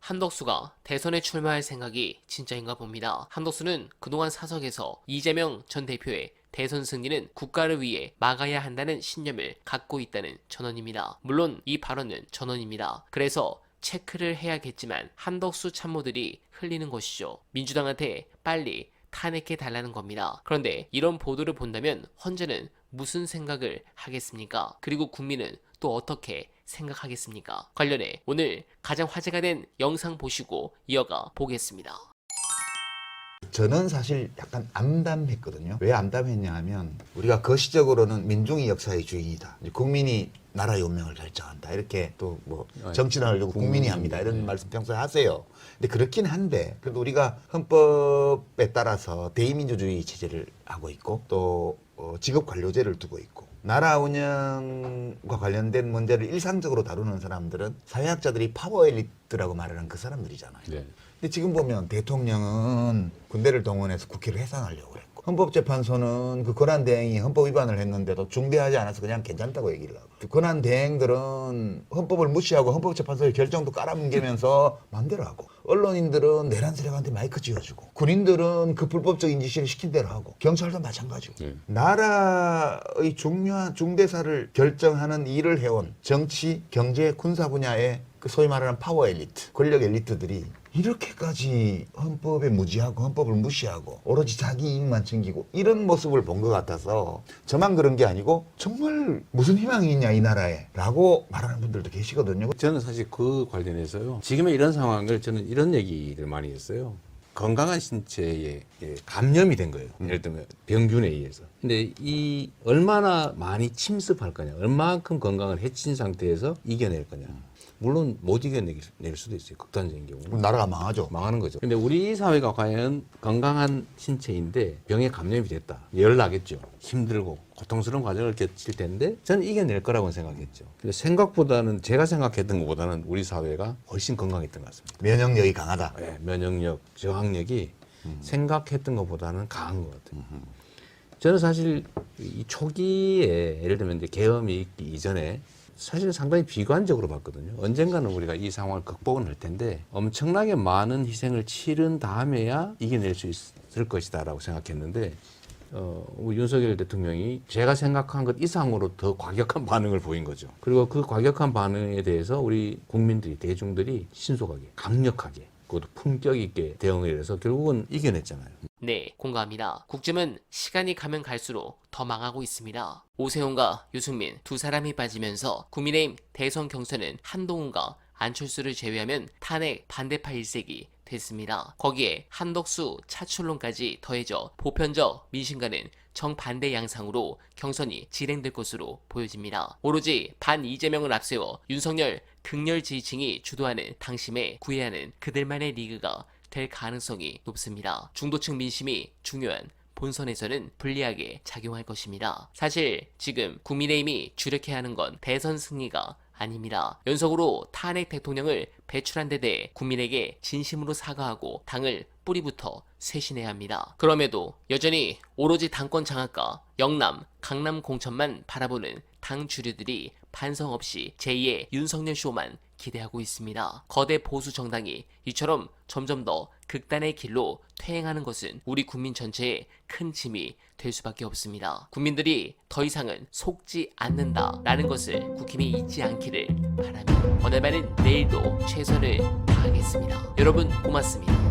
한덕수가 대선에 출마할 생각이 진짜인가 봅니다. 한덕수는 그동안 사석에서 이재명 전 대표의 대선 승리는 국가를 위해 막아야 한다는 신념을 갖고 있다는 전언입니다. 물론 이 발언은 전언입니다. 그래서 체크를 해야겠지만 한덕수 참모들이 흘리는 것이죠. 민주당한테 빨리 탄핵해 달라는 겁니다. 그런데 이런 보도를 본다면 헌재는 무슨 생각을 하겠습니까? 그리고 국민은 또 어떻게 생각하겠습니까? 관련해 오늘 가장 화제가 된 영상 보시고 이어가 보겠습니다. 저는 사실 약간 암담했거든요. 왜 암담했냐 하면 우리가 거시적으로는 민중이 역사의 주인이다. 이제 국민이 나라의 운명을 결정한다. 이렇게 또 뭐 정치를 하려고 국민이 합니다. 이런 말씀 평소에 하세요. 근데 그렇긴 한데 그래도 우리가 헌법에 따라서 대의민주주의 체제를 하고 있고 또 직업관료제를 두고 있고 나라 운영과 관련된 문제를 일상적으로 다루는 사람들은 사회학자들이 파워 엘리트라고 말하는 그 사람들이잖아요. 네. 근데 지금 보면 대통령은 군대를 동원해서 국회를 해산하려고 했고 헌법재판소는 그 권한대행이 헌법 위반을 했는데도 중대하지 않아서 그냥 괜찮다고 얘기를 하고 그 권한대행들은 헌법을 무시하고 헌법재판소의 결정도 깔아뭉개면서 마음대로 하고 언론인들은 내란 세력한테 마이크 쥐어주고 군인들은 그 불법적 인지시를 시킨 대로 하고 경찰도 마찬가지고 나라의 중요한 중대사를 결정하는 일을 해온 정치, 경제, 군사 분야의 그 소위 말하는 파워 엘리트, 권력 엘리트들이 이렇게까지 헌법에 무지하고 헌법을 무시하고 오로지 자기 이익만 챙기고 이런 모습을 본 것 같아서 저만 그런 게 아니고 정말 무슨 희망이 있냐 이 나라에 라고 말하는 분들도 계시거든요. 저는 사실 그 관련해서요. 지금의 이런 상황을 저는 이런 얘기를 많이 했어요. 건강한 신체에 감염이 된 거예요. 예를 들면 병균에 의해서. 근데 이 얼마나 많이 침습할 거냐, 얼마만큼 건강을 해친 상태에서 이겨낼 거냐. 물론 못 이겨낼 수도 있어요. 극단적인 경우. 그럼 나라가 망하죠. 망하는 거죠. 근데 우리 사회가 과연 건강한 신체인데 병에 감염이 됐다. 열 나겠죠. 힘들고 고통스러운 과정을 거칠 텐데 저는 이겨낼 거라고 생각했죠. 근데 생각보다는 제가 생각했던 것보다는 우리 사회가 훨씬 건강했던 것 같습니다. 면역력이 강하다. 네, 면역력, 저항력이 생각했던 것보다는 강한 것 같아요. 저는 사실 이 초기에 예를 들면 이제 계엄이 있기 이전에 사실 상당히 비관적으로 봤거든요. 언젠가는 우리가 이 상황을 극복은 할 텐데 엄청나게 많은 희생을 치른 다음에야 이겨낼 수 있을 것이다라고 생각했는데 우리 윤석열 대통령이 제가 생각한 것 이상으로 더 과격한 반응을 보인 거죠. 그리고 그 과격한 반응에 대해서 우리 국민들이, 대중들이 신속하게, 강력하게, 그것도 품격 있게 대응을 해서 결국은 이겨냈잖아요. 네, 공감합니다. 국정은 시간이 가면 갈수록 더 망하고 있습니다. 오세훈과 유승민 두 사람이 빠지면서 국민의힘 대선 경선은 한동훈과 안철수를 제외하면 탄핵 반대파 일색이 됐습니다. 거기에 한덕수 차출론까지 더해져 보편적 민심과는 정반대 양상으로 경선이 진행될 것으로 보여집니다. 오로지 반 이재명을 앞세워 윤석열 극렬 지지층이 주도하는 당심에 구애하는 그들만의 리그가 될 가능성이 높습니다. 중도층 민심이 중요한 본선에서는 불리하게 작용할 것입니다. 사실 지금 국민의힘이 주력해야 하는 건 대선 승리가 아닙니다. 연속으로 탄핵 대통령을 배출한 데 대해 국민에게 진심으로 사과하고 당을 뿌리부터 쇄신해야 합니다. 그럼에도 여전히 오로지 당권 장악과 영남, 강남 공천만 바라보는 당 주류들이 반성 없이 제2의 윤석열 쇼만 기대하고 있습니다. 거대 보수 정당이 이처럼 점점 더 극단의 길로 퇴행하는 것은 우리 국민 전체에 큰 짐이 될 수밖에 없습니다. 국민들이 더 이상은 속지 않는다라는 것을 국힘이 잊지 않기를 바라며 오늘만은 내일도 최선을 다하겠습니다. 여러분 고맙습니다.